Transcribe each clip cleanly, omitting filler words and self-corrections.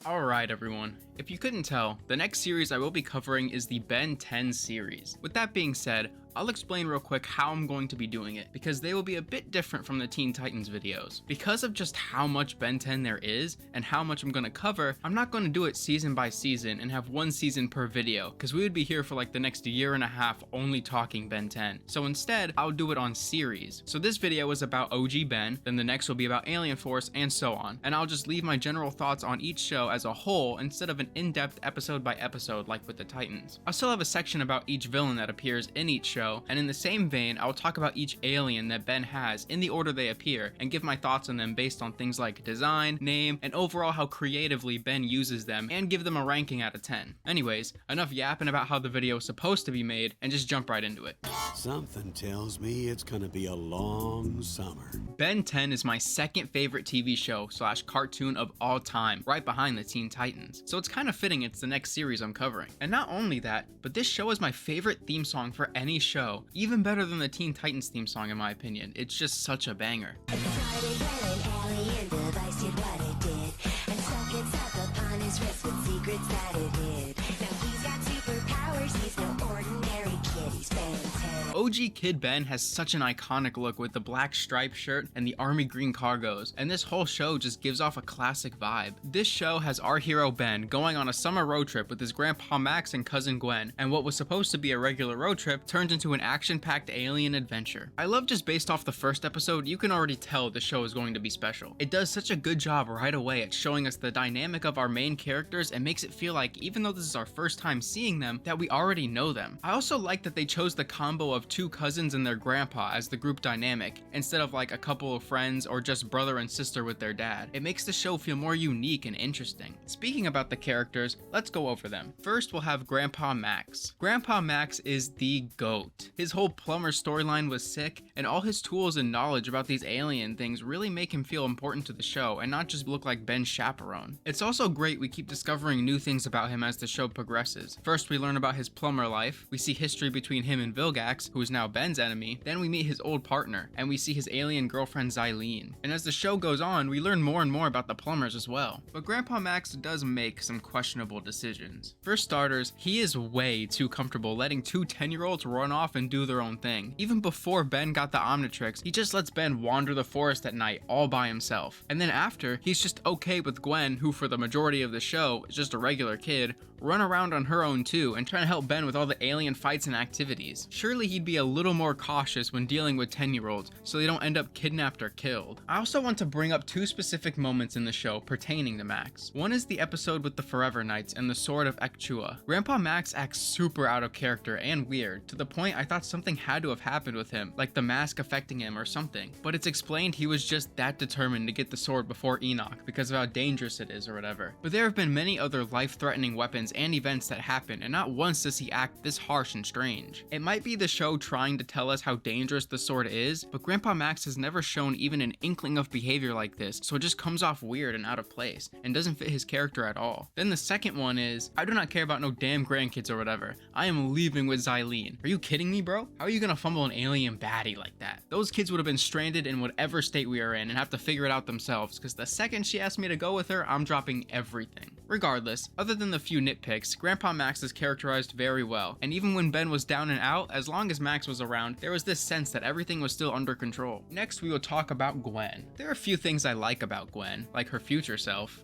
Alright everyone, if you couldn't tell, the next series I will be covering is the Ben 10 series. With that being said, I'll explain real quick how I'm going to be doing it, because they will be a bit different from the Teen Titans videos. Because of just how much Ben 10 there is, and how much I'm going to cover, I'm not going to do it season by season and have one season per video, because we would be here for like the next year and a half only talking Ben 10. So instead, I'll do it on series. So this video is about OG Ben, then the next will be about Alien Force, and so on. And I'll just leave my general thoughts on each show as a whole instead of an in-depth episode by episode like with the Titans. I'll still have a section about each villain that appears in each show, and in the same vein, I'll talk about each alien that Ben has in the order they appear and give my thoughts on them based on things like design, name, and overall how creatively Ben uses them, and give them a ranking out of 10. Anyways, enough yapping about how the video is supposed to be made, and just jump right into it. Something tells me it's gonna be a long summer. Ben 10 is my second favorite TV show / cartoon of all time, right behind the Teen Titans. So it's kind of fitting it's the next series I'm covering. And not only that, but this show is my favorite theme song for any show, even better than the Teen Titans theme song in my opinion. It's just such a banger. OG Kid Ben has such an iconic look with the black striped shirt and the army green cargos, and this whole show just gives off a classic vibe. This show has our hero Ben going on a summer road trip with his grandpa Max and cousin Gwen, and what was supposed to be a regular road trip turns into an action-packed alien adventure. I love just based off the first episode, you can already tell the show is going to be special. It does such a good job right away at showing us the dynamic of our main characters and makes it feel like, even though this is our first time seeing them, that we already know them. I also like that they chose the combo of two cousins and their grandpa as the group dynamic, instead of like a couple of friends or just brother and sister with their dad. It makes the show feel more unique and interesting. Speaking about the characters, let's go over them. First, we'll have Grandpa Max. Grandpa Max is the GOAT. His whole plumber storyline was sick, and all his tools and knowledge about these alien things really make him feel important to the show and not just look like Ben's chaperone. It's also great we keep discovering new things about him as the show progresses. First, we learn about his plumber life, we see history between him and Vilgax, who is now Ben's enemy, then we meet his old partner, and we see his alien girlfriend Xylene. And as the show goes on, we learn more and more about the plumbers as well. But Grandpa Max does make some questionable decisions. For starters, he is way too comfortable letting two 10-year-olds run off and do their own thing. Even before Ben got the Omnitrix, he just lets Ben wander the forest at night all by himself. And then after, he's just okay with Gwen, who for the majority of the show is just a regular kid, run around on her own too and trying to help Ben with all the alien fights and activities. Surely he'd be a little more cautious when dealing with 10-year-olds so they don't end up kidnapped or killed. I also want to bring up two specific moments in the show pertaining to Max. One is the episode with the Forever Knights and the Sword of Ekchua. Grandpa Max acts super out of character and weird, to the point I thought something had to have happened with him, like the mask affecting him or something. But it's explained he was just that determined to get the sword before Enoch because of how dangerous it is or whatever. But there have been many other life-threatening weapons and events that happen, and not once does he act this harsh and strange. It might be the show trying to tell us how dangerous the sword is, but Grandpa Max has never shown even an inkling of behavior like this, so it just comes off weird and out of place, and doesn't fit his character at all. Then the second one is, I do not care about no damn grandkids or whatever. I am leaving with Xylene. Are you kidding me, bro? How are you gonna fumble an alien baddie like that? Those kids would have been stranded in whatever state we are in and have to figure it out themselves, because the second she asked me to go with her, I'm dropping everything. Regardless, other than the few nitpicks, Grandpa Max is characterized very well, and even when Ben was down and out, as long as Max was around, there was this sense that everything was still under control. Next, we will talk about Gwen. There are a few things I like about Gwen, like her future self.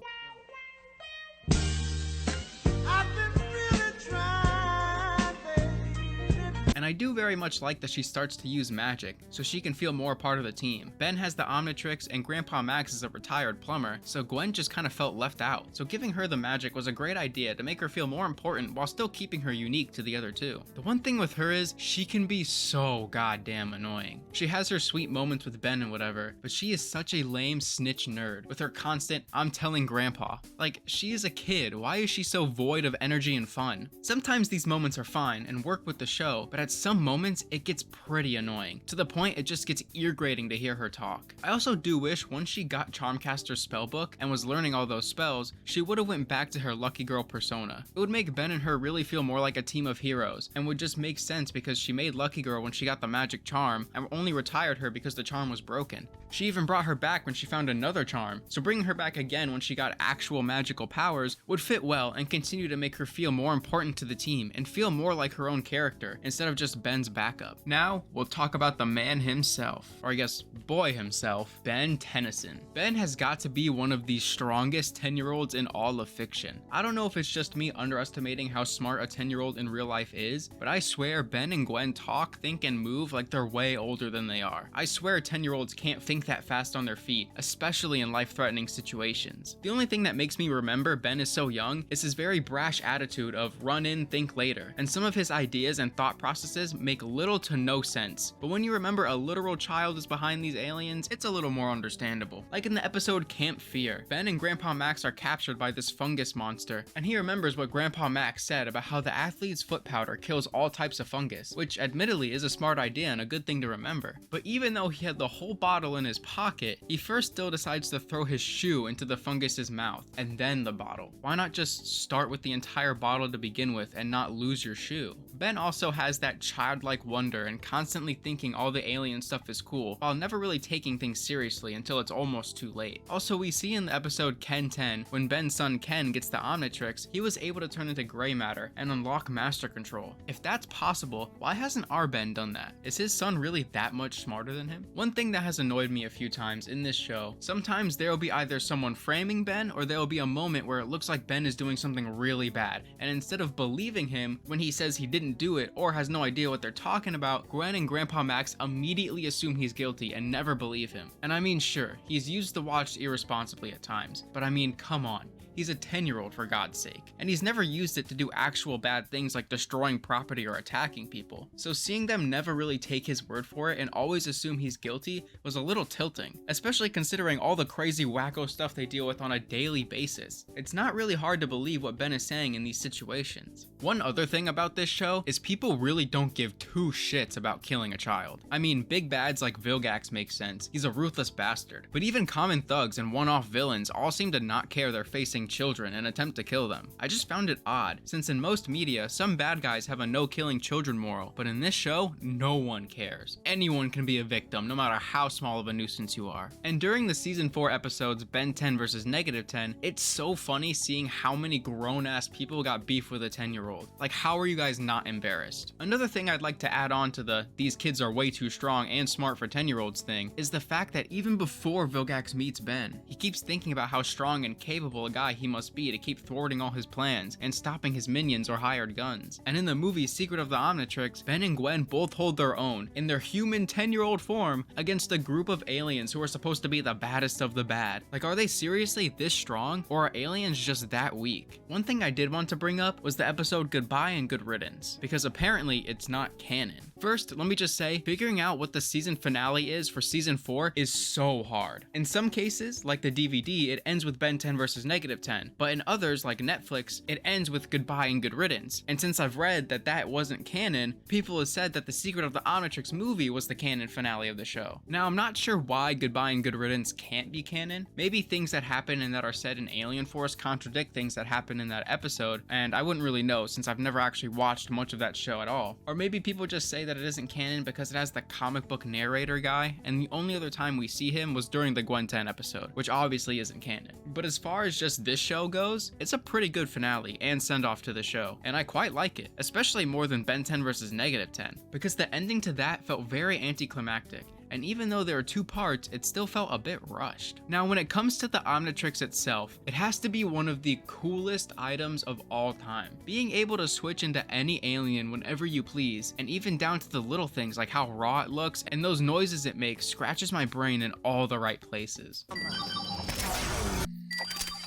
And I do very much like that she starts to use magic, so she can feel more a part of the team. Ben has the Omnitrix and Grandpa Max is a retired plumber, so Gwen just kind of felt left out. So giving her the magic was a great idea to make her feel more important while still keeping her unique to the other two. The one thing with her is, she can be so goddamn annoying. She has her sweet moments with Ben and whatever, but she is such a lame snitch nerd with her constant, I'm telling Grandpa. Like, she is a kid, why is she so void of energy and fun? Sometimes these moments are fine and work with the show, but at some moments it gets pretty annoying, to the point it just gets ear-grating to hear her talk. I also do wish once she got Charmcaster's spellbook and was learning all those spells, she would have went back to her lucky girl persona. It would make Ben and her really feel more like a team of heroes, and would just make sense because she made Lucky Girl when she got the magic charm and only retired her because the charm was broken. She even brought her back when she found another charm, so bringing her back again when she got actual magical powers would fit well and continue to make her feel more important to the team and feel more like her own character instead of just Ben's backup. Now, we'll talk about the man himself, or I guess boy himself, Ben Tennyson. Ben has got to be one of the strongest 10-year-olds in all of fiction. I don't know if it's just me underestimating how smart a 10-year-old in real life is, but I swear Ben and Gwen talk, think, and move like they're way older than they are. I swear 10-year-olds can't think that fast on their feet, especially in life-threatening situations. The only thing that makes me remember Ben is so young is his very brash attitude of run in, think later, and some of his ideas and thought processes make little to no sense. But when you remember a literal child is behind these aliens, it's a little more understandable. Like in the episode Camp Fear, Ben and Grandpa Max are captured by this fungus monster, and he remembers what Grandpa Max said about how the athlete's foot powder kills all types of fungus, which admittedly is a smart idea and a good thing to remember. But even though he had the whole bottle in his pocket, he first still decides to throw his shoe into the fungus's mouth, and then the bottle. Why not just start with the entire bottle to begin with and not lose your shoe? Ben also has that childlike wonder and constantly thinking all the alien stuff is cool, while never really taking things seriously until it's almost too late. Also, we see in the episode Ken 10, when Ben's son Ken gets the Omnitrix, he was able to turn into gray matter and unlock Master Control. If that's possible, why hasn't our Ben done that? Is his son really that much smarter than him? One thing that has annoyed me a few times in this show, sometimes there will be either someone framing Ben or there will be a moment where it looks like Ben is doing something really bad, and instead of believing him when he says he didn't do it or has no idea what they're talking about, Gwen and Grandpa Max immediately assume he's guilty and never believe him. And I mean, sure, he's used the watch irresponsibly at times, but I mean, come on. He's a 10-year-old for God's sake, and he's never used it to do actual bad things like destroying property or attacking people. So seeing them never really take his word for it and always assume he's guilty was a little tilting, especially considering all the crazy wacko stuff they deal with on a daily basis. It's not really hard to believe what Ben is saying in these situations. One other thing about this show is people really don't give two shits about killing a child. I mean, big bads like Vilgax make sense, he's a ruthless bastard, but even common thugs and one-off villains all seem to not care they're facing children and attempt to kill them. I just found it odd, since in most media, some bad guys have a no killing children moral, but in this show, no one cares. Anyone can be a victim, no matter how small of a nuisance you are. And during the season 4 episodes Ben 10 versus Negative 10, it's so funny seeing how many grown-ass people got beef with a 10-year-old. Like, how are you guys not embarrassed? Another thing I'd like to add on to the these kids are way too strong and smart for 10-year-olds thing is the fact that even before Vilgax meets Ben, he keeps thinking about how strong and capable a guy he must be to keep thwarting all his plans and stopping his minions or hired guns. And in the movie Secret of the Omnitrix, Ben and Gwen both hold their own in their human 10-year-old form against a group of aliens who are supposed to be the baddest of the bad. Like, are they seriously this strong, or are aliens just that weak? One thing I did want to bring up was the episode Goodbye and Good Riddance, because apparently it's not canon. First, let me just say, figuring out what the season finale is for season 4 is so hard. In some cases, like the DVD, it ends with Ben 10 versus Negative 10, but in others, like Netflix, it ends with Goodbye and Good Riddance. And since I've read that that wasn't canon, people have said that the Secret of the Omnitrix movie was the canon finale of the show. Now, I'm not sure why Goodbye and Good Riddance can't be canon. Maybe things that happen and that are said in Alien Force contradict things that happen in that episode, and I wouldn't really know since I've never actually watched much of that show at all. Or maybe people just say that it isn't canon because it has the comic book narrator guy, and the only other time we see him was during the Gwen 10 episode, which obviously isn't canon. But as far as just this show goes, it's a pretty good finale and send-off to the show, and I quite like it, especially more than Ben 10 versus Negative 10, because the ending to that felt very anticlimactic. And even though there are 2 parts, it still felt a bit rushed. Now, when it comes to the Omnitrix itself, it has to be one of the coolest items of all time. Being able to switch into any alien whenever you please, and even down to the little things like how raw it looks and those noises it makes scratches my brain in all the right places.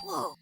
Whoa.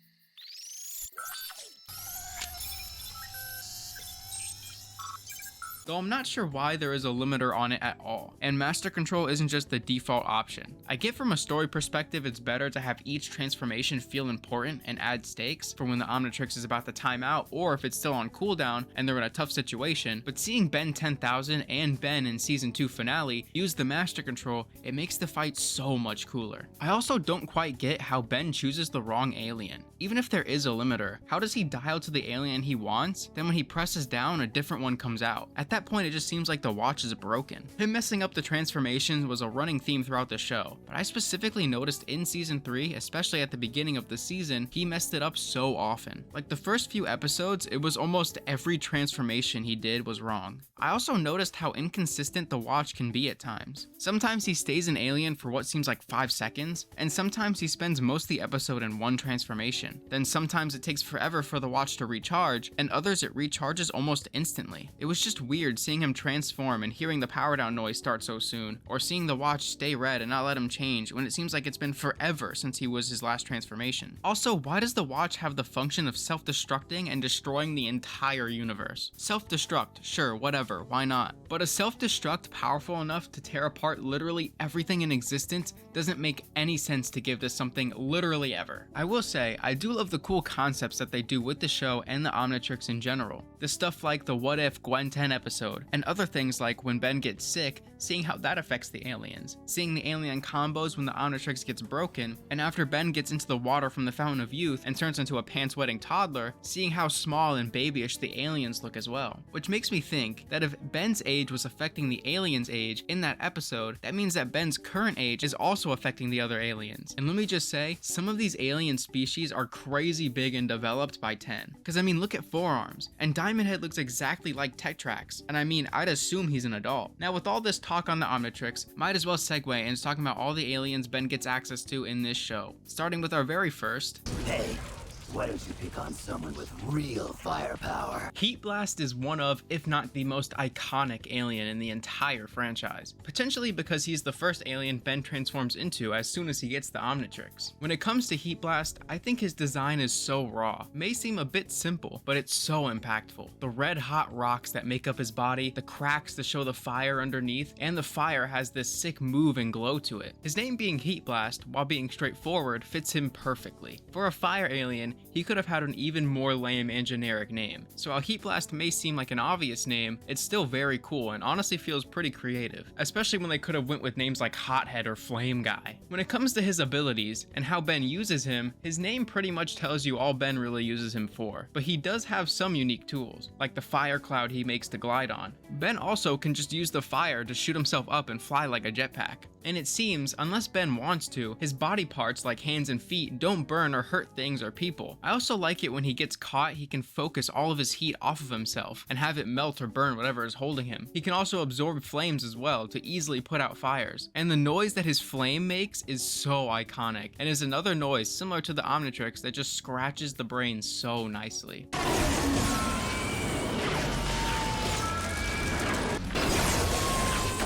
though I'm not sure why there is a limiter on it at all, and Master Control isn't just the default option. I get from a story perspective it's better to have each transformation feel important and add stakes for when the Omnitrix is about to time out or if it's still on cooldown and they're in a tough situation, but seeing Ben 10,000 and Ben in Season 2 finale use the Master Control, it makes the fight so much cooler. I also don't quite get how Ben chooses the wrong alien. Even if there is a limiter, how does he dial to the alien he wants? Then when he presses down, a different one comes out. At that point, it just seems like the watch is broken. Him messing up the transformations was a running theme throughout the show, but I specifically noticed in Season 3, especially at the beginning of the season, he messed it up so often. Like the first few episodes, it was almost every transformation he did was wrong. I also noticed how inconsistent the watch can be at times. Sometimes he stays an alien for what seems like 5 seconds, and sometimes he spends most of the episode in one transformation. Then sometimes it takes forever for the watch to recharge, and others it recharges almost instantly. It was just weird seeing him transform and hearing the power down noise start so soon, or seeing the watch stay red and not let him change when it seems like it's been forever since he was his last transformation. Also, why does the watch have the function of self-destructing and destroying the entire universe? Self-destruct, sure, whatever, why not? But a self-destruct powerful enough to tear apart literally everything in existence doesn't make any sense to give this something literally ever. I will say, I do love the cool concepts that they do with the show and the Omnitrix in general. The stuff like the What If Gwen 10 episode, and other things like when Ben gets sick, seeing how that affects the aliens, seeing the alien combos when the Omnitrix gets broken, and after Ben gets into the water from the Fountain of Youth and turns into a pants-wetting toddler, seeing how small and babyish the aliens look as well. Which makes me think that if Ben's age was affecting the aliens' age in that episode, that means that Ben's current age is also affecting the other aliens. And let me just say, some of these alien species are crazy big and developed by 10. Cause I mean, look at Forearms, and Diamond Head looks exactly like Tetrax, and I mean, I'd assume he's an adult. Now with all this talk on the Omnitrix, might as well segue into talking about all the aliens Ben gets access to in this show. Starting with our very first. Hey, why don't you pick on someone with real firepower? Heat Blast is one of, if not the most iconic alien in the entire franchise, potentially because he's the first alien Ben transforms into as soon as he gets the Omnitrix. When it comes to Heat Blast, I think his design is so raw. May seem a bit simple, but it's so impactful. The red hot rocks that make up his body, the cracks to show the fire underneath, and the fire has this sick move and glow to it. His name being Heat Blast, while being straightforward, fits him perfectly. For a fire alien, he could have had an even more lame and generic name. So while Heat Blast may seem like an obvious name, it's still very cool and honestly feels pretty creative, especially when they could have went with names like Hothead or Flame Guy. When it comes to his abilities and how Ben uses him, his name pretty much tells you all Ben really uses him for, but he does have some unique tools, like the fire cloud he makes to glide on. Ben also can just use the fire to shoot himself up and fly like a jetpack. And it seems, unless Ben wants to, his body parts like hands and feet don't burn or hurt things or people. I also like it when he gets caught, he can focus all of his heat off of himself and have it melt or burn whatever is holding him. He can also absorb flames as well to easily put out fires. And the noise that his flame makes is so iconic and is another noise similar to the Omnitrix that just scratches the brain so nicely.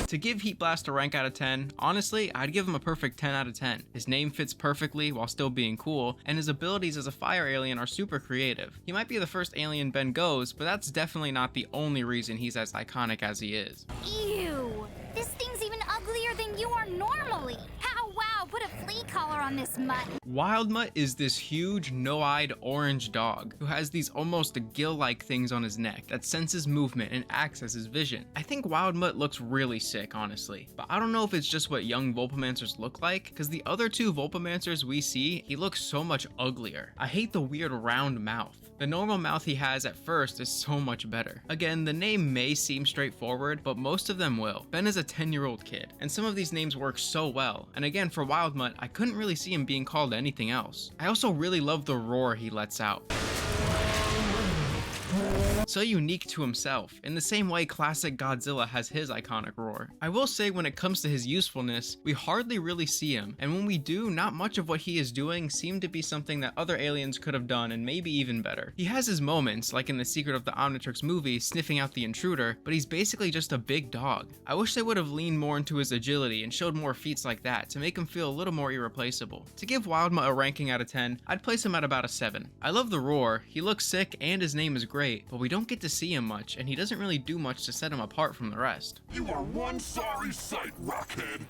To give Heat Blast a rank out of 10, honestly, I'd give him a perfect 10 out of 10. His name fits perfectly while still being cool, and his abilities as a fire alien are super creative. He might be the first alien Ben goes, but that's definitely not the only reason he's as iconic as he is. Ew! This thing's even uglier than you are normally! How wow, put a flea collar on this mutt! Wild Mutt is this huge, no-eyed orange dog who has these almost gill-like things on his neck that senses movement and acts as his vision. I think Wild Mutt looks really sick, honestly, but I don't know if it's just what young Vulpamancers look like, because the other two Vulpamancers we see, he looks so much uglier. I hate the weird round mouth. The normal mouth he has at first is so much better. Again, the name may seem straightforward, but most of them will. Ben is a 10-year-old kid, and some of these names work so well, and again for Wild Mutt, I couldn't really see him being called anything else. I also really love the roar he lets out. So unique to himself, in the same way classic Godzilla has his iconic roar. I will say when it comes to his usefulness, we hardly really see him, and when we do, not much of what he is doing seemed to be something that other aliens could have done and maybe even better. He has his moments, like in the Secret of the Omnitrix movie, sniffing out the intruder, but he's basically just a big dog. I wish they would have leaned more into his agility and showed more feats like that to make him feel a little more irreplaceable. To give Wildmutt a ranking out of 10, I'd place him at about a 7. I love the roar, he looks sick, and his name is great. great, but we don't get to see him much, and he doesn't really do much to set him apart from the rest. You are one sorry sight, Rockhead.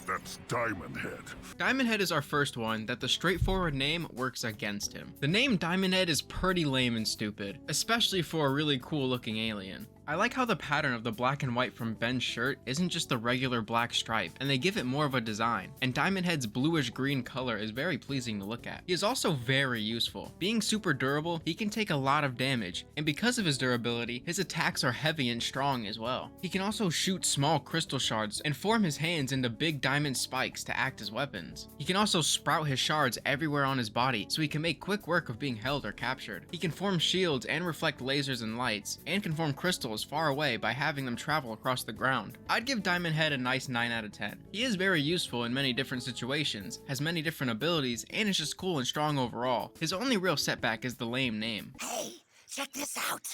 That's Diamond Head. Diamond Head is our first one that the straightforward name works against him. The name Diamond Head is pretty lame and stupid, especially for a really cool looking alien. I like how the pattern of the black and white from Ben's shirt isn't just the regular black stripe, and they give it more of a design, and Diamond Head's bluish green color is very pleasing to look at. He is also very useful. Being super durable, he can take a lot of damage, and because of his durability, his attacks are heavy and strong as well. He can also shoot small crystal shards and form his hands into big diamond spikes to act as weapons. He can also sprout his shards everywhere on his body, so he can make quick work of being held or captured. He can form shields and reflect lasers and lights, and can form crystals far away by having them travel across the ground. I'd give Diamond Head a nice 9 out of 10. He is very useful in many different situations, has many different abilities, and is just cool and strong overall. His only real setback is the lame name. Hey, check this out.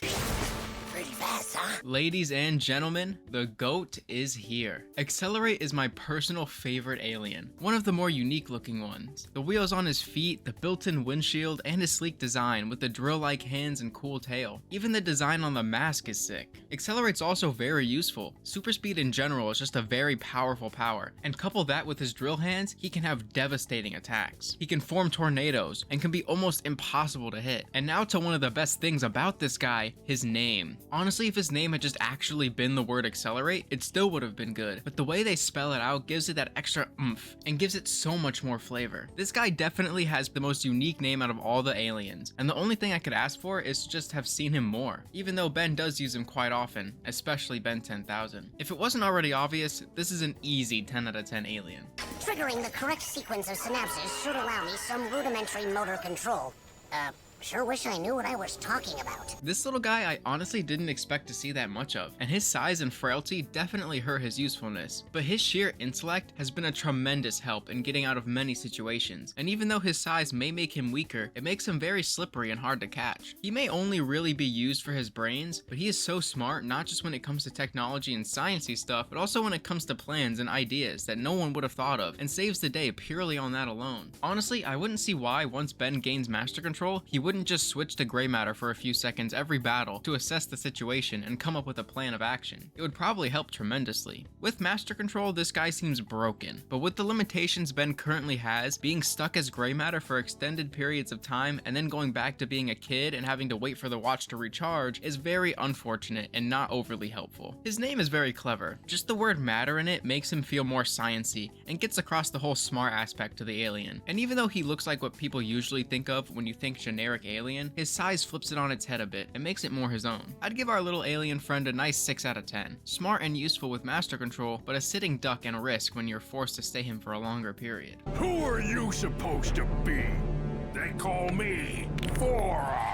Pretty fast, huh? Ladies and gentlemen, the GOAT is here. Accelerate is my personal favorite alien, one of the more unique looking ones. The wheels on his feet, the built-in windshield, and his sleek design with the drill-like hands and cool tail. Even the design on the mask is sick. Accelerate's also very useful. Super speed in general is just a very powerful power, and couple that with his drill hands, he can have devastating attacks. He can form tornadoes, and can be almost impossible to hit. And now to one of the best things about this guy, his name. Honestly, if his name had just actually been the word accelerate, it still would have been good, but the way they spell it out gives it that extra oomph, and gives it so much more flavor. This guy definitely has the most unique name out of all the aliens, and the only thing I could ask for is to just have seen him more, even though Ben does use him quite often, especially Ben 10,000. If it wasn't already obvious, this is an easy 10 out of 10 alien. Triggering the correct sequence of synapses should allow me some rudimentary motor control. Sure wish I knew what I was talking about. This little guy I honestly didn't expect to see that much of, and his size and frailty definitely hurt his usefulness, but his sheer intellect has been a tremendous help in getting out of many situations, and even though his size may make him weaker, it makes him very slippery and hard to catch. He may only really be used for his brains, but he is so smart not just when it comes to technology and sciencey stuff, but also when it comes to plans and ideas that no one would have thought of, and saves the day purely on that alone. Honestly, I wouldn't see why once Ben gains master control, he wouldn't just switch to gray matter for a few seconds every battle to assess the situation and come up with a plan of action. It would probably help tremendously. With master control, this guy seems broken, but with the limitations Ben currently has, being stuck as gray matter for extended periods of time and then going back to being a kid and having to wait for the watch to recharge is very unfortunate and not overly helpful. His name is very clever, just the word matter in it makes him feel more sciencey and gets across the whole smart aspect to the alien. And even though he looks like what people usually think of when you think generic alien, his size flips it on its head a bit and makes it more his own. I'd give our little alien friend a nice 6 out of 10. Smart and useful with master control, but a sitting duck and a risk when you're forced to stay him for a longer period. Who are you supposed to be? They call me Forearm.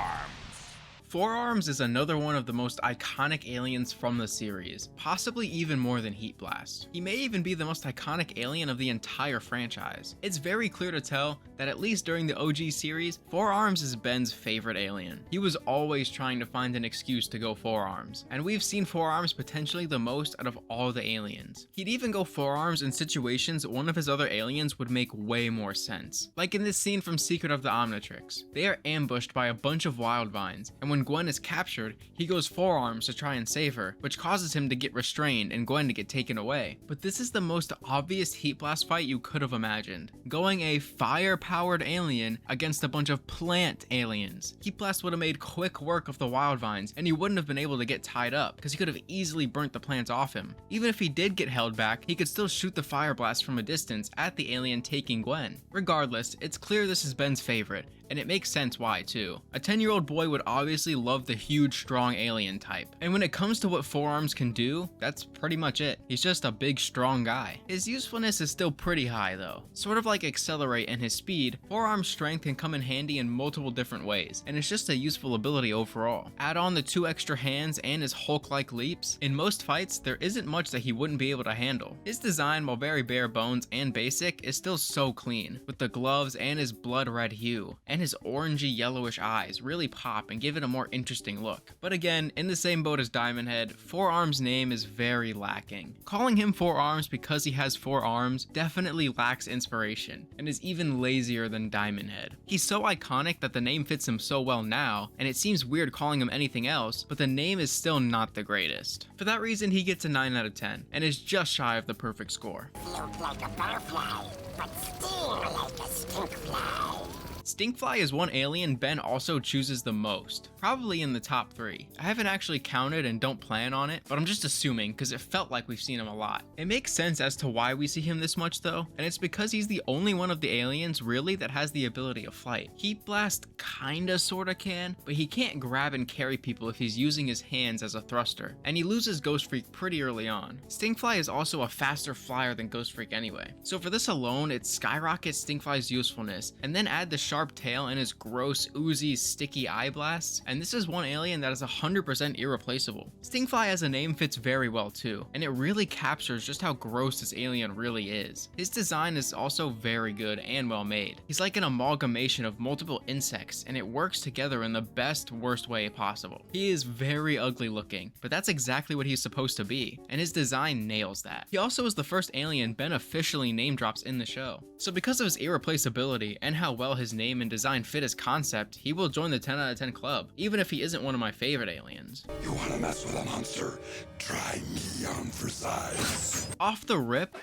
Forearms is another one of the most iconic aliens from the series, possibly even more than Heat Blast. He may even be the most iconic alien of the entire franchise. It's very clear to tell that at least during the OG series, Forearms is Ben's favorite alien. He was always trying to find an excuse to go Forearms, and we've seen Forearms potentially the most out of all the aliens. He'd even go Forearms in situations one of his other aliens would make way more sense. Like in this scene from Secret of the Omnitrix. They are ambushed by a bunch of wild vines, and when Gwen is captured, he goes Forearms to try and save her, which causes him to get restrained and Gwen to get taken away. But this is the most obvious Heat Blast fight you could have imagined. Going a fire-powered alien against a bunch of plant aliens. Heat Blast would have made quick work of the wild vines, and he wouldn't have been able to get tied up, because he could have easily burnt the plants off him. Even if he did get held back, he could still shoot the fire blast from a distance at the alien taking Gwen. Regardless, it's clear this is Ben's favorite, and it makes sense why too. A 10-year-old boy would obviously love the huge, strong alien type. And when it comes to what Forearms can do, that's pretty much it. He's just a big, strong guy. His usefulness is still pretty high though. Sort of like Accelerate and his speed, Forearms' strength can come in handy in multiple different ways, and it's just a useful ability overall. Add on the 2 extra hands and his Hulk-like leaps, in most fights, there isn't much that he wouldn't be able to handle. His design, while very bare bones and basic, is still so clean, with the gloves and his blood red hue. And and his orangey yellowish eyes really pop and give it a more interesting look. But again, in the same boat as Diamond Head, 4Arm's name is very lacking. Calling him 4Arms because he has 4 arms definitely lacks inspiration, and is even lazier than Diamond Head. He's so iconic that the name fits him so well now, and it seems weird calling him anything else, but the name is still not the greatest. For that reason, he gets a 9 out of 10, and is just shy of the perfect score. Float like a butterfly, but sting like a stink fly. Stinkfly is one alien Ben also chooses the most, probably in the top 3. I haven't actually counted and don't plan on it, but I'm just assuming because it felt like we've seen him a lot. It makes sense as to why we see him this much though, and it's because he's the only one of the aliens really that has the ability of flight. Heat Blast kinda sorta can, but he can't grab and carry people if he's using his hands as a thruster, and he loses Ghost Freak pretty early on. Stinkfly is also a faster flyer than Ghost Freak anyway, so for this alone it skyrockets Stinkfly's usefulness, and then add the sharp tail and his gross, oozy, sticky eye blasts, and this is one alien that is 100% irreplaceable. Stinkfly as a name fits very well too, and it really captures just how gross this alien really is. His design is also very good and well made. He's like an amalgamation of multiple insects, and it works together in the best, worst way possible. He is very ugly looking, but that's exactly what he's supposed to be, and his design nails that. He also is the first alien Ben officially name drops in the show. So because of his irreplaceability and how well his name and design fit his concept, he will join the 10 out of 10 club, even if he isn't one of my favorite aliens. You wanna mess with a monster? Try me on for size. Off the rip,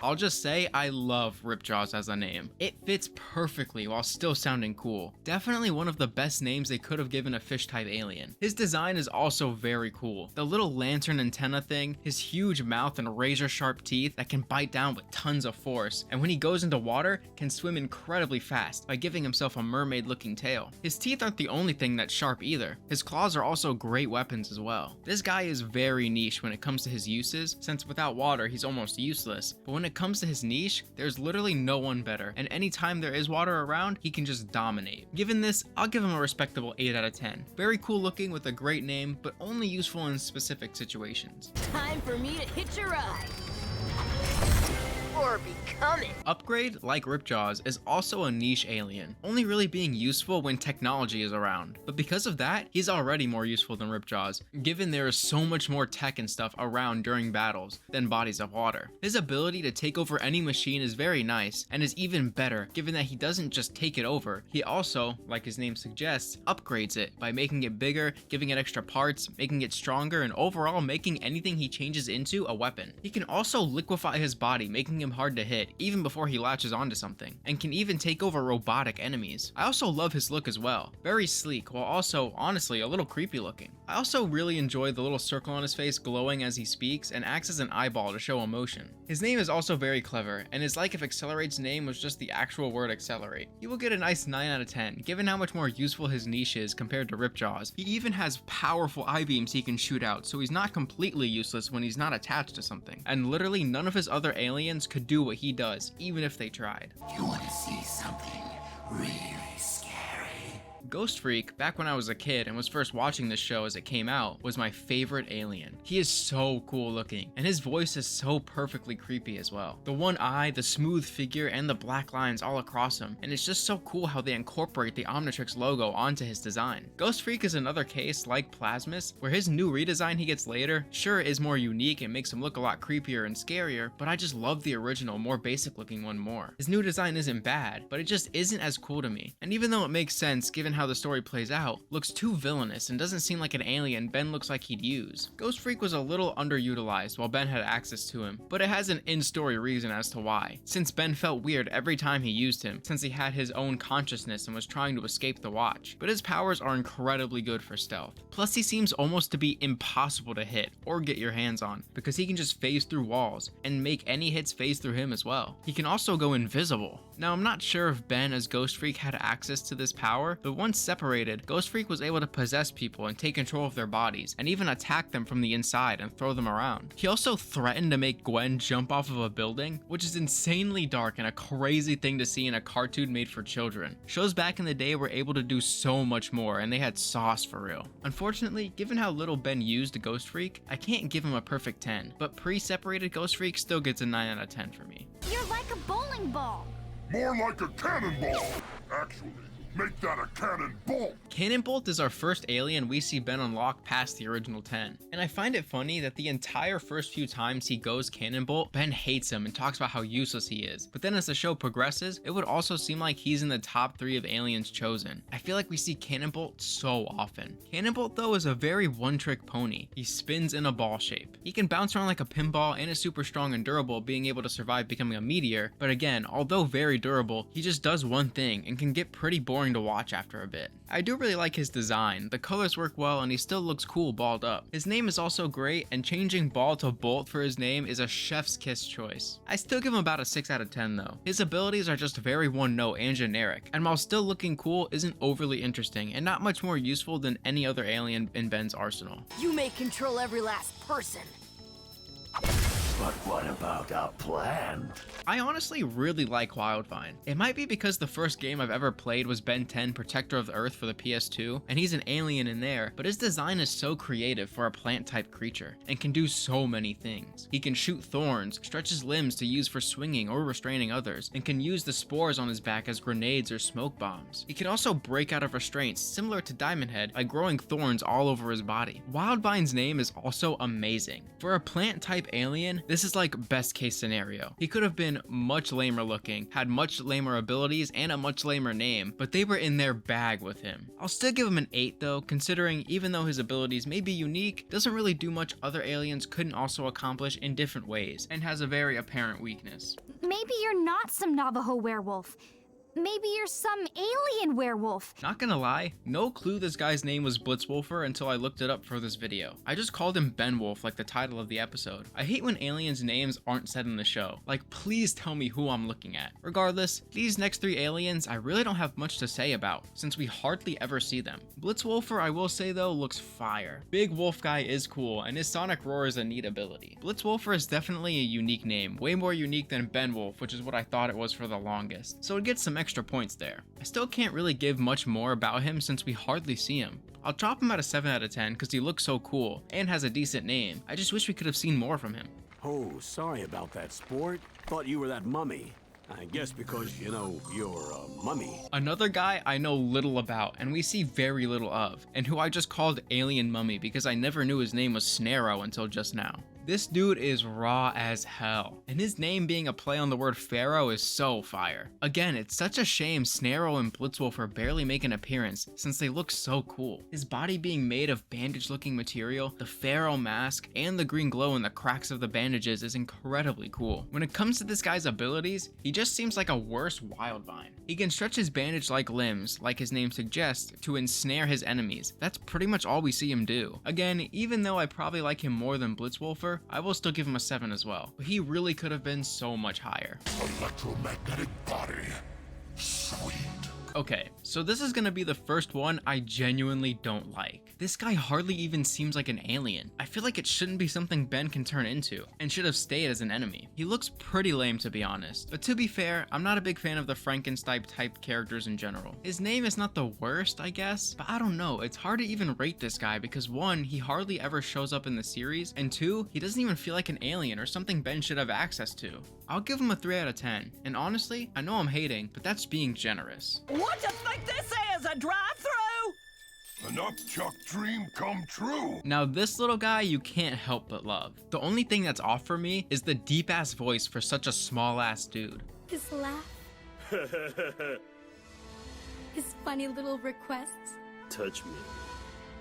I'll just say I love Ripjaws as a name. It fits perfectly while still sounding cool. Definitely one of the best names they could have given a fish-type alien. His design is also very cool. The little lantern antenna thing, his huge mouth and razor-sharp teeth that can bite down with tons of force, and when he goes into water, can swim incredibly fast by giving himself a mermaid-looking tail. His teeth aren't the only thing that's sharp either. His claws are also great weapons as well. This guy is very niche when it comes to his uses, since without water he's almost useless, but when it comes to his niche, there's literally no one better, and anytime there is water around, he can just dominate. Given this, I'll give him a respectable 8 out of 10. Very cool looking with a great name, but only useful in specific situations. Time for me to hitch a ride. Or become it. Upgrade, like Ripjaws, is also a niche alien, only really being useful when technology is around. But because of that, he's already more useful than Ripjaws, given there is so much more tech and stuff around during battles than bodies of water. His ability to take over any machine is very nice, and is even better given that he doesn't just take it over, he also, like his name suggests, upgrades it by making it bigger, giving it extra parts, making it stronger, and overall making anything he changes into a weapon. He can also liquefy his body, making him hard to hit even before he latches onto something, and can even take over robotic enemies. I also love his look as well, very sleek while also honestly a little creepy looking. I also really enjoy the little circle on his face glowing as he speaks and acts as an eyeball to show emotion. His name is also very clever, and is like if Accelerate's name was just the actual word accelerate. He will get a nice 9 out of 10 given how much more useful his niche is compared to Ripjaws. He even has powerful eye beams he can shoot out, so he's not completely useless when he's not attached to something, and literally none of his other aliens could do what he does, even if they tried. You want to see something really scary? Ghost Freak, back when I was a kid and was first watching this show as it came out, was my favorite alien. He is so cool looking, and his voice is so perfectly creepy as well. The one eye, the smooth figure, and the black lines all across him, and it's just so cool how they incorporate the Omnitrix logo onto his design. Ghost Freak is another case like Plasmus, where his new redesign he gets later, sure is more unique and makes him look a lot creepier and scarier, but I just love the original, more basic looking one more. His new design isn't bad, but it just isn't as cool to me, and even though it makes sense given how the story plays out, looks too villainous and doesn't seem like an alien Ben looks like he'd use. Ghost Freak was a little underutilized while Ben had access to him, but it has an in-story reason as to why, since Ben felt weird every time he used him, since he had his own consciousness and was trying to escape the watch, but his powers are incredibly good for stealth. Plus he seems almost to be impossible to hit or get your hands on, because he can just phase through walls and make any hits phase through him as well. He can also go invisible. Now I'm not sure if Ben as Ghost Freak had access to this power, but once separated, Ghost Freak was able to possess people and take control of their bodies, and even attack them from the inside and throw them around. He also threatened to make Gwen jump off of a building, which is insanely dark and a crazy thing to see in a cartoon made for children. Shows back in the day were able to do so much more, and they had sauce for real. Unfortunately, given how little Ben used Ghost Freak, I can't give him a perfect 10, but pre-separated Ghost Freak still gets a 9 out of 10 for me. You're like a bowling ball. More like a cannonball. Actually, make that a cannon bolt. Cannon Bolt is our first alien we see Ben unlock past the original 10. And I find it funny that the entire first few times he goes Cannon Bolt, Ben hates him and talks about how useless he is. But then as the show progresses, it would also seem like he's in the top 3 of aliens chosen. I feel like we see Cannon Bolt so often. Cannon Bolt though is a very one-trick pony. He spins in a ball shape. He can bounce around like a pinball and is super strong and durable, being able to survive becoming a meteor. But again, although very durable, he just does one thing and can get pretty boring to watch after a bit. I do really like his design. The colors work well and he still looks cool balled up. His name is also great, and changing Ball to Bolt for his name is a chef's kiss choice. I still give him about a 6 out of 10 though. His abilities are just very one note and generic, and while still looking cool, isn't overly interesting and not much more useful than any other alien in Ben's arsenal. You may control every last person. But what about our plan? I honestly really like Wildvine. It might be because the first game I've ever played was Ben 10 Protector of the Earth for the PS2, and he's an alien in there, but his design is so creative for a plant-type creature, and can do so many things. He can shoot thorns, stretch his limbs to use for swinging or restraining others, and can use the spores on his back as grenades or smoke bombs. He can also break out of restraints similar to Diamond Head by growing thorns all over his body. Wildvine's name is also amazing. For a plant-type alien, this is like best case scenario. He could have been much lamer looking, had much lamer abilities, and a much lamer name, but they were in their bag with him. I'll still give him an 8 though, considering even though his abilities may be unique, doesn't really do much other aliens couldn't also accomplish in different ways, and has a very apparent weakness. Maybe you're not some Navajo werewolf. Maybe you're some alien werewolf. Not gonna lie, no clue this guy's name was Blitzwolfer until I looked it up for this video. I just called him Ben Wolf like the title of the episode. I hate when aliens' names aren't said in the show. Like, please tell me who I'm looking at. Regardless, these next 3 aliens I really don't have much to say about, since we hardly ever see them. Blitzwolfer, I will say though, looks fire. Big Wolf Guy is cool, and his sonic roar is a neat ability. Blitzwolfer is definitely a unique name, way more unique than Ben Wolf, which is what I thought it was for the longest. So it gets some extra points there. I still can't really give much more about him since we hardly see him. I'll drop him at a 7 out of 10 because he looks so cool and has a decent name. I just wish we could have seen more from him. Oh, sorry about that, sport. Thought you were that mummy. I guess because, you know, you're a mummy. Another guy I know little about and we see very little of, and who I just called Alien Mummy because I never knew his name was Snarrow until just now. This dude is raw as hell, and his name being a play on the word pharaoh is so fire. Again, it's such a shame Snarrow and Blitzwolfer barely make an appearance since they look so cool. His body being made of bandage looking material, the pharaoh mask, and the green glow in the cracks of the bandages is incredibly cool. When it comes to this guy's abilities, he just seems like a worse Wildvine. He can stretch his bandage like limbs, like his name suggests, to ensnare his enemies. That's pretty much all we see him do. Again, even though I probably like him more than Blitzwolfer, I will still give him a 7 as well, but he really could have been so much higher. Electromagnetic body. Sweet. Okay, so this is gonna be the first one I genuinely don't like. This guy hardly even seems like an alien. I feel like it shouldn't be something Ben can turn into, and should have stayed as an enemy. He looks pretty lame to be honest, but to be fair, I'm not a big fan of the Frankenstein type characters in general. His name is not the worst, I guess, but I don't know, it's hard to even rate this guy because 1, he hardly ever shows up in the series, and 2, he doesn't even feel like an alien or something Ben should have access to. I'll give him a 3 out of 10, and honestly, I know I'm hating, but that's being generous. What do you think this is, a drive-through? An upchuck dream come true. Now this little guy you can't help but love. The only thing that's off for me is the deep ass voice for such a small ass dude. His laugh. His funny little requests. Touch me.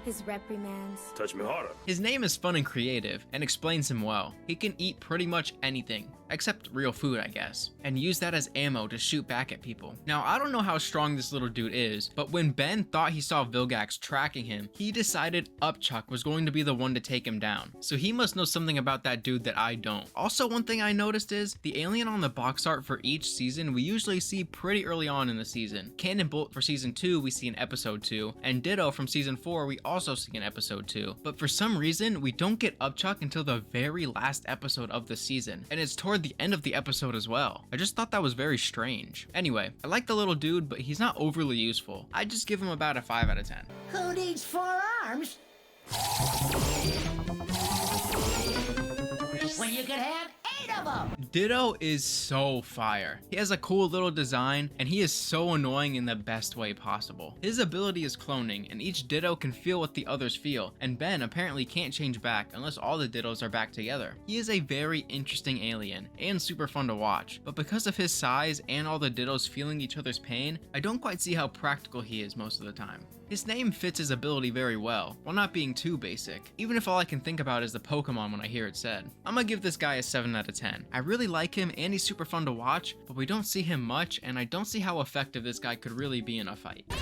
His reprimands. Touch me harder. His name is fun and creative and explains him well. He can eat pretty much anything, except real food I guess, and use that as ammo to shoot back at people. Now I don't know how strong this little dude is, but when Ben thought he saw Vilgax tracking him, he decided Upchuck was going to be the one to take him down. So he must know something about that dude that I don't. Also, one thing I noticed is the alien on the box art for each season we usually see pretty early on in the season. Cannon Bolt for season 2 we see in episode 2, and Ditto from season 4 we also see in episode 2. But for some reason we don't get Upchuck until the very last episode of the season, and it's toward the end of the episode as well. I just thought that was very strange. Anyway, I like the little dude, but he's not overly useful. I'd just give him about a 5 out of 10. Who needs 4 arms? When you could have 8 ever! Ditto is so fire. He has a cool little design, and he is so annoying in the best way possible. His ability is cloning, and each Ditto can feel what the others feel, and Ben apparently can't change back unless all the Dittos are back together. He is a very interesting alien, and super fun to watch, but because of his size and all the Dittos feeling each other's pain, I don't quite see how practical he is most of the time. His name fits his ability very well, while not being too basic, even if all I can think about is the Pokemon when I hear it said. I'm gonna give this guy a 7 out of 10. I really like him and he's super fun to watch, but we don't see him much and I don't see how effective this guy could really be in a fight. Hey,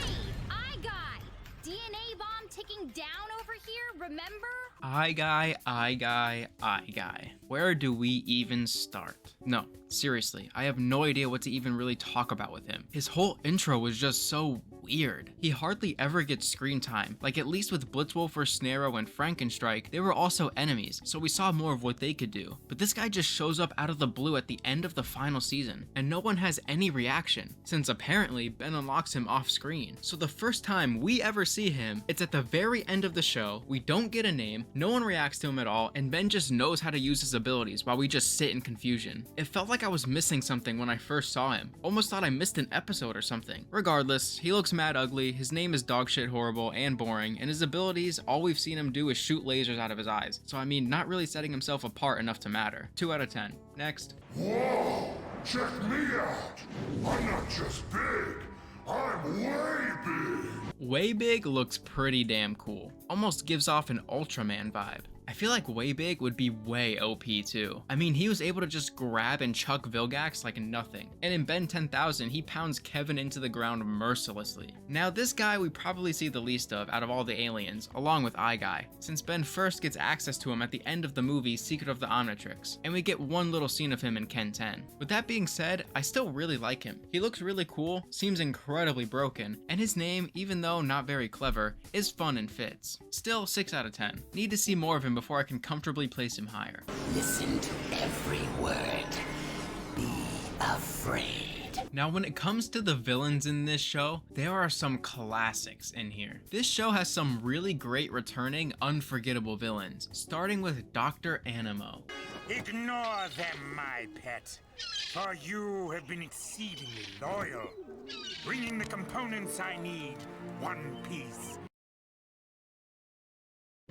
I got DNA bomb ticking down over here, remember? I guy. Where do we even start? No, seriously, I have no idea what to even really talk about with him. His whole intro was just so weird. He hardly ever gets screen time. Like, at least with Blitzwolf or Snarrow and Frankenstrike, they were also enemies, so we saw more of what they could do. But this guy just shows up out of the blue at the end of the final season, and no one has any reaction, since apparently Ben unlocks him off screen. So the first time we ever see him, it's at the very end of the show, we don't get a name, no one reacts to him at all, and Ben just knows how to use his abilities while we just sit in confusion. It felt like I was missing something when I first saw him. Almost thought I missed an episode or something. Regardless, he looks mad ugly, his name is dogshit horrible and boring, and his abilities, all we've seen him do is shoot lasers out of his eyes. So I mean, not really setting himself apart enough to matter. 2 out of 10. Next. Whoa! Check me out! I'm not just big, I'm way big! Way Big looks pretty damn cool. Almost gives off an Ultraman vibe. I feel like Way Big would be way OP too. I mean, he was able to just grab and chuck Vilgax like nothing. And in Ben 10,000, he pounds Kevin into the ground mercilessly. Now this guy we probably see the least of out of all the aliens, along with Eye Guy, since Ben first gets access to him at the end of the movie Secret of the Omnitrix, and we get one little scene of him in Ken 10. With that being said, I still really like him. He looks really cool, seems incredibly broken, and his name, even though not very clever, is fun and fits. Still 6 out of 10. Need to see more of him before I can comfortably place him higher. Listen to every word. Be afraid. Now when it comes to the villains in this show, there are some classics in here. This show has some really great returning, unforgettable villains, starting with Dr. Animo. Ignore them, my pet, for you have been exceedingly loyal, bringing the components I need, one piece.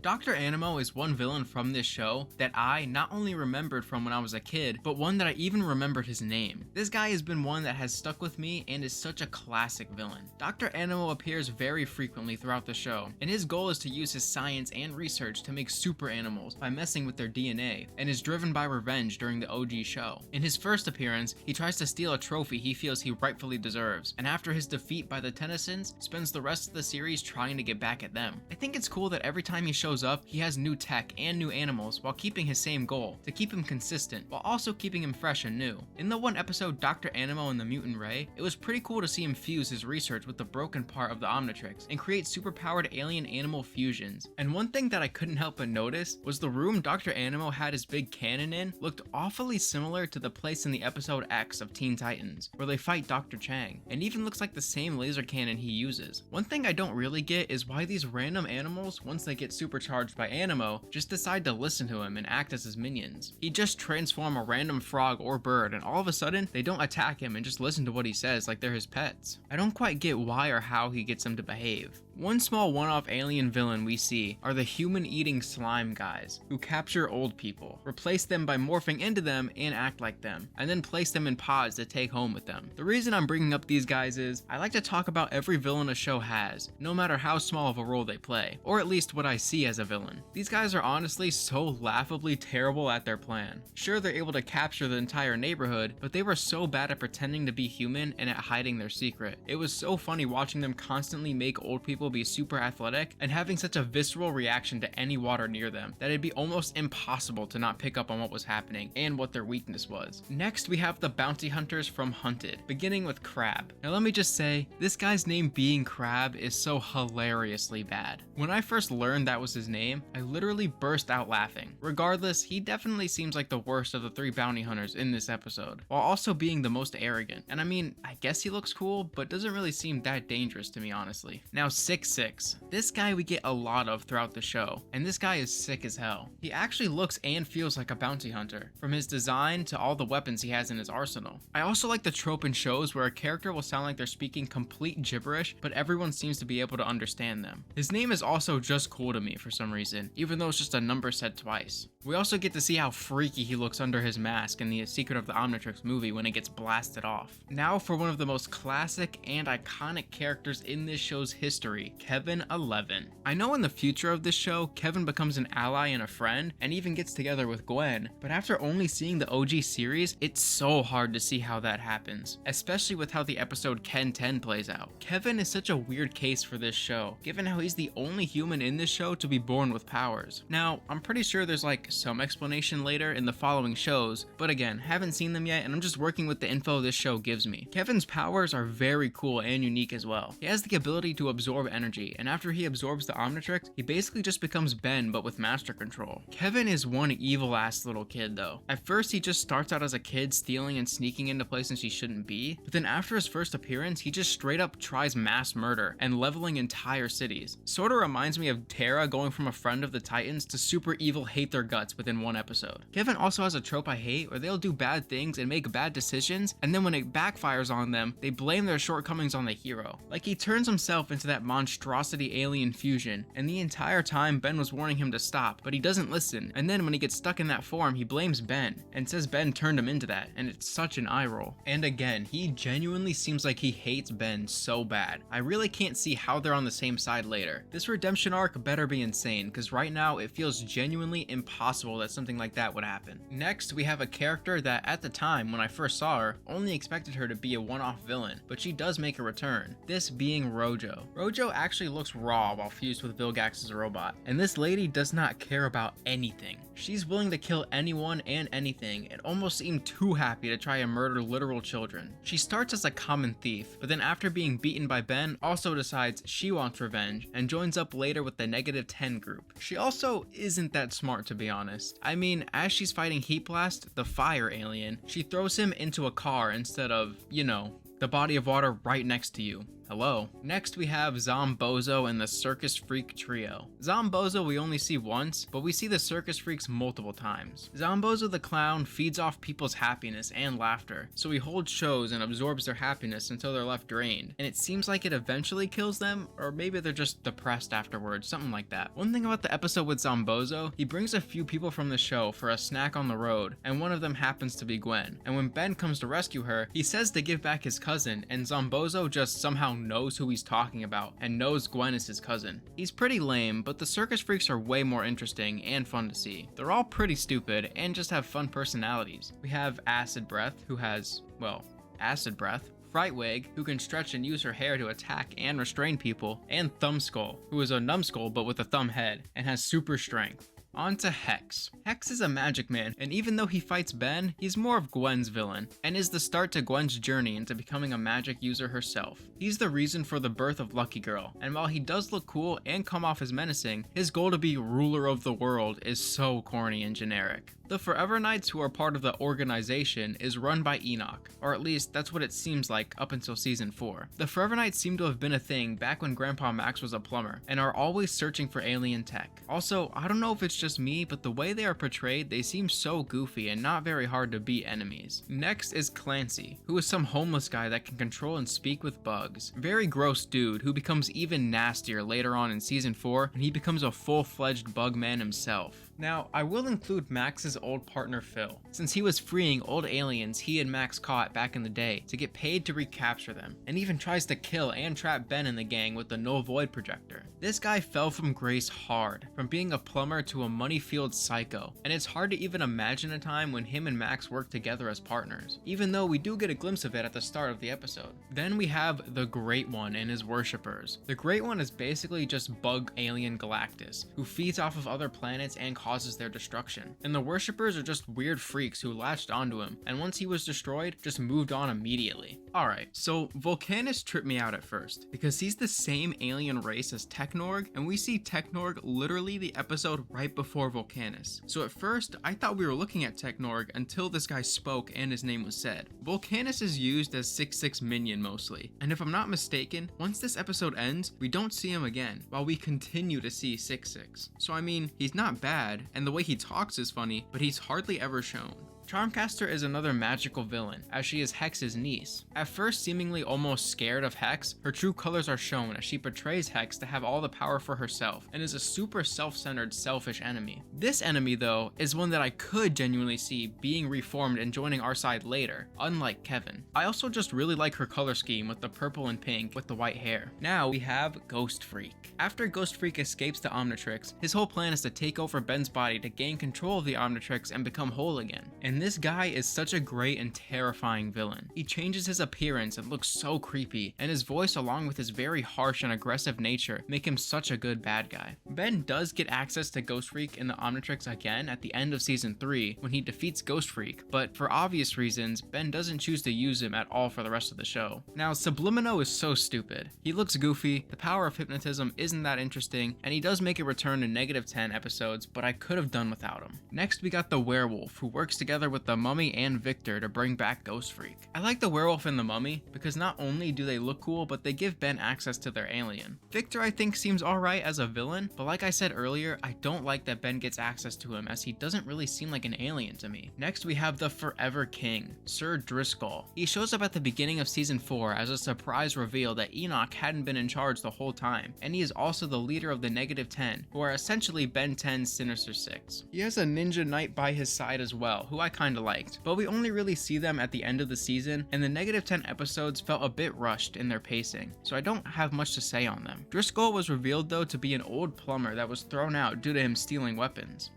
Dr. Animo is one villain from this show that I not only remembered from when I was a kid, but one that I even remembered his name. This guy has been one that has stuck with me and is such a classic villain. Dr. Animo appears very frequently throughout the show, and his goal is to use his science and research to make super animals by messing with their DNA, and is driven by revenge during the OG show. In his first appearance, he tries to steal a trophy he feels he rightfully deserves, and after his defeat by the Tennysons, spends the rest of the series trying to get back at them. I think it's cool that every time he shows up, he has new tech and new animals while keeping his same goal, to keep him consistent, while also keeping him fresh and new. In the one episode Dr. Animo and the Mutant Ray, it was pretty cool to see him fuse his research with the broken part of the Omnitrix and create superpowered alien animal fusions. And one thing that I couldn't help but notice was the room Dr. Animo had his big cannon in looked awfully similar to the place in the episode X of Teen Titans, where they fight Dr. Chang, and even looks like the same laser cannon he uses. One thing I don't really get is why these random animals, once they get supercharged by Animo, just decide to listen to him and act as his minions. He'd just transform a random frog or bird and all of a sudden they don't attack him and just listen to what he says like they're his pets. I don't quite get why or how he gets them to behave. One small one-off alien villain we see are the human-eating slime guys, who capture old people, replace them by morphing into them and act like them, and then place them in pods to take home with them. The reason I'm bringing up these guys is, I like to talk about every villain a show has, no matter how small of a role they play, or at least what I see as a villain. These guys are honestly so laughably terrible at their plan. Sure, they're able to capture the entire neighborhood, but they were so bad at pretending to be human and at hiding their secret. It was so funny watching them constantly make old people be super athletic and having such a visceral reaction to any water near them that it'd be almost impossible to not pick up on what was happening and what their weakness was. Next, we have the bounty hunters from Hunted, beginning with Crab. Now let me just say, this guy's name being Crab is so hilariously bad. When I first learned that was his name, I literally burst out laughing. Regardless, he definitely seems like the worst of the 3 bounty hunters in this episode, while also being the most arrogant. And I mean, I guess he looks cool, but doesn't really seem that dangerous to me honestly. Now 6 6-6. This guy we get a lot of throughout the show, and this guy is sick as hell. He actually looks and feels like a bounty hunter, from his design to all the weapons he has in his arsenal. I also like the trope in shows where a character will sound like they're speaking complete gibberish, but everyone seems to be able to understand them. His name is also just cool to me for some reason, even though it's just a number said twice. We also get to see how freaky he looks under his mask in the Secret of the Omnitrix movie when it gets blasted off. Now for one of the most classic and iconic characters in this show's history, Kevin 11. I know in the future of this show, Kevin becomes an ally and a friend, and even gets together with Gwen, but after only seeing the OG series, it's so hard to see how that happens, especially with how the episode Ken 10 plays out. Kevin is such a weird case for this show, given how he's the only human in this show to be born with powers. Now, I'm pretty sure there's like some explanation later in the following shows, but again, haven't seen them yet and I'm just working with the info this show gives me. Kevin's powers are very cool and unique as well. He has the ability to absorb energy, and after he absorbs the Omnitrix, he basically just becomes Ben but with master control. Kevin is one evil ass little kid though. At first he just starts out as a kid stealing and sneaking into places he shouldn't be, but then after his first appearance he just straight up tries mass murder and leveling entire cities. Sorta reminds me of Terra going from a friend of the Titans to super evil hate their guts within one episode. Kevin also has a trope I hate where they'll do bad things and make bad decisions, and then when it backfires on them, they blame their shortcomings on the hero. Like he turns himself into that monstrosity alien fusion, and the entire time Ben was warning him to stop, but he doesn't listen, and then when he gets stuck in that form, he blames Ben, and says Ben turned him into that, and it's such an eye roll. And again, he genuinely seems like he hates Ben so bad. I really can't see how they're on the same side later. This redemption arc better be insane, because right now it feels genuinely impossible that something like that would happen. Next, we have a character that at the time when I first saw her, only expected her to be a one-off villain, but she does make a return, this being Rojo. Rojo actually looks raw while fused with Vilgax's robot, and this lady does not care about anything. She's willing to kill anyone and anything, and almost seemed too happy to try and murder literal children. She starts as a common thief, but then after being beaten by Ben, also decides she wants revenge, and joins up later with the -10 group. She also isn't that smart, to be honest. I mean, as she's fighting Heat Blast, the fire alien, she throws him into a car instead of, you know, the body of water right next to you. Hello. Next we have Zombozo and the Circus Freak trio. Zombozo we only see once, but we see the Circus Freaks multiple times. Zombozo the clown feeds off people's happiness and laughter, so he holds shows and absorbs their happiness until they're left drained, and it seems like it eventually kills them, or maybe they're just depressed afterwards, something like that. One thing about the episode with Zombozo, he brings a few people from the show for a snack on the road, and one of them happens to be Gwen, and when Ben comes to rescue her, he says to give back his cousin, and Zombozo just somehow knows who he's talking about and knows Gwen is his cousin. He's pretty lame, but the Circus Freaks are way more interesting and fun to see. They're all pretty stupid and just have fun personalities. We have Acid Breath, who has, well, acid breath, Frightwig, who can stretch and use her hair to attack and restrain people, and Thumbskull, who is a numbskull but with a thumb head, and has super strength. On to Hex. Hex is a magic man, and even though he fights Ben, he's more of Gwen's villain, and is the start to Gwen's journey into becoming a magic user herself. He's the reason for the birth of Lucky Girl, and while he does look cool and come off as menacing, his goal to be ruler of the world is so corny and generic. The Forever Knights, who are part of the organization, is run by Enoch, or at least that's what it seems like up until season 4. The Forever Knights seem to have been a thing back when Grandpa Max was a plumber, and are always searching for alien tech. Also, I don't know if it's just me, but the way they are portrayed, they seem so goofy and not very hard to beat enemies. Next is Clancy, who is some homeless guy that can control and speak with bugs. Very gross dude who becomes even nastier later on in season 4, and he becomes a full-fledged bug man himself. Now, I will include Max's old partner Phil, since he was freeing old aliens he and Max caught back in the day to get paid to recapture them, and even tries to kill and trap Ben and the gang with the null void projector. This guy fell from grace hard, from being a plumber to a money-fueled psycho, and it's hard to even imagine a time when him and Max worked together as partners, even though we do get a glimpse of it at the start of the episode. Then we have the Great One and his worshippers. The Great One is basically just bug alien Galactus, who feeds off of other planets and causes their destruction. And the worshippers are just weird freaks who latched onto him, and once he was destroyed, just moved on immediately. Alright, so Volcanus tripped me out at first, because he's the same alien race as Technorg, and we see Technorg literally the episode right before before Volcanus. So at first, I thought we were looking at Technorg until this guy spoke and his name was said. Volcanus is used as 6-6 minion mostly, and if I'm not mistaken, once this episode ends, we don't see him again, while we continue to see 6-6. So I mean, he's not bad, and the way he talks is funny, but he's hardly ever shown. Charmcaster is another magical villain, as she is Hex's niece. At first seemingly almost scared of Hex, her true colors are shown as she portrays Hex to have all the power for herself, and is a super self-centered, selfish enemy. This enemy though, is one that I could genuinely see being reformed and joining our side later, unlike Kevin. I also just really like her color scheme with the purple and pink with the white hair. Now we have Ghost Freak. After Ghost Freak escapes the Omnitrix, his whole plan is to take over Ben's body to gain control of the Omnitrix and become whole again. And this guy is such a great and terrifying villain. He changes his appearance and looks so creepy, and his voice along with his very harsh and aggressive nature make him such a good bad guy. Ben does get access to Ghost Freak in the Omnitrix again at the end of season 3 when he defeats Ghost Freak, but for obvious reasons, Ben doesn't choose to use him at all for the rest of the show. Now, Sublimino is so stupid. He looks goofy, the power of hypnotism isn't that interesting, and he does make a return in -10 episodes, but I could have done without him. Next, we got the Werewolf, who works together with the Mummy and Victor to bring back Ghost Freak. I like the Werewolf and the Mummy because not only do they look cool, but they give Ben access to their alien. Victor I think seems alright as a villain, but like I said earlier, I don't like that Ben gets access to him as he doesn't really seem like an alien to me. Next we have the Forever King, Sir Driscoll. He shows up at the beginning of season 4 as a surprise reveal that Enoch hadn't been in charge the whole time, and he is also the leader of the -10, who are essentially Ben 10's Sinister Six. He has a ninja knight by his side as well, who I kinda liked, but we only really see them at the end of the season, and the -10 episodes felt a bit rushed in their pacing, so I don't have much to say on them. Driscoll was revealed though to be an old plumber that was thrown out due to him stealing weapons.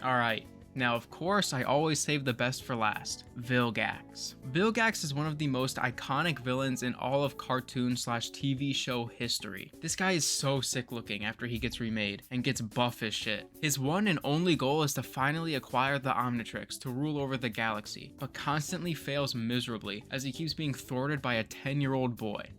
Alright. Now, of course, I always save the best for last, Vilgax. Vilgax is one of the most iconic villains in all of cartoon/TV show history. This guy is so sick looking after he gets remade and gets buff as shit. His one and only goal is to finally acquire the Omnitrix to rule over the galaxy, but constantly fails miserably as he keeps being thwarted by a 10-year-old boy.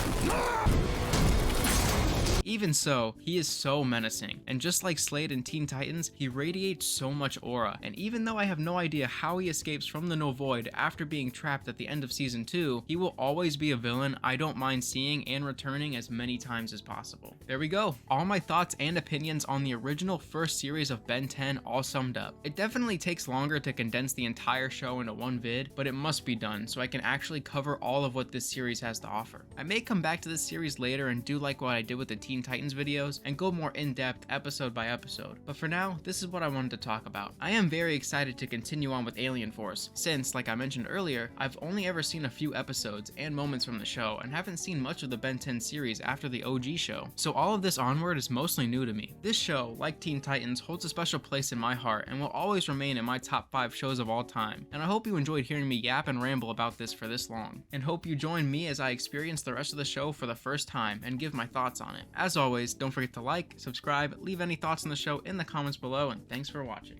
Even so, he is so menacing, and just like Slade in Teen Titans, he radiates so much aura, and even though I have no idea how he escapes from the Novoid after being trapped at the end of season 2, he will always be a villain I don't mind seeing and returning as many times as possible. There we go, all my thoughts and opinions on the original first series of Ben 10 all summed up. It definitely takes longer to condense the entire show into one vid, but it must be done so I can actually cover all of what this series has to offer. I may come back to this series later and do like what I did with the Teen Titans videos and go more in-depth episode by episode, but for now, this is what I wanted to talk about. I am very excited to continue on with Alien Force, since, like I mentioned earlier, I've only ever seen a few episodes and moments from the show and haven't seen much of the Ben 10 series after the OG show, so all of this onward is mostly new to me. This show, like Teen Titans, holds a special place in my heart and will always remain in my top 5 shows of all time, and I hope you enjoyed hearing me yap and ramble about this for this long, and hope you join me as I experience the rest of the show for the first time and give my thoughts on it. As always, don't forget to like, subscribe, leave any thoughts on the show in the comments below, and thanks for watching.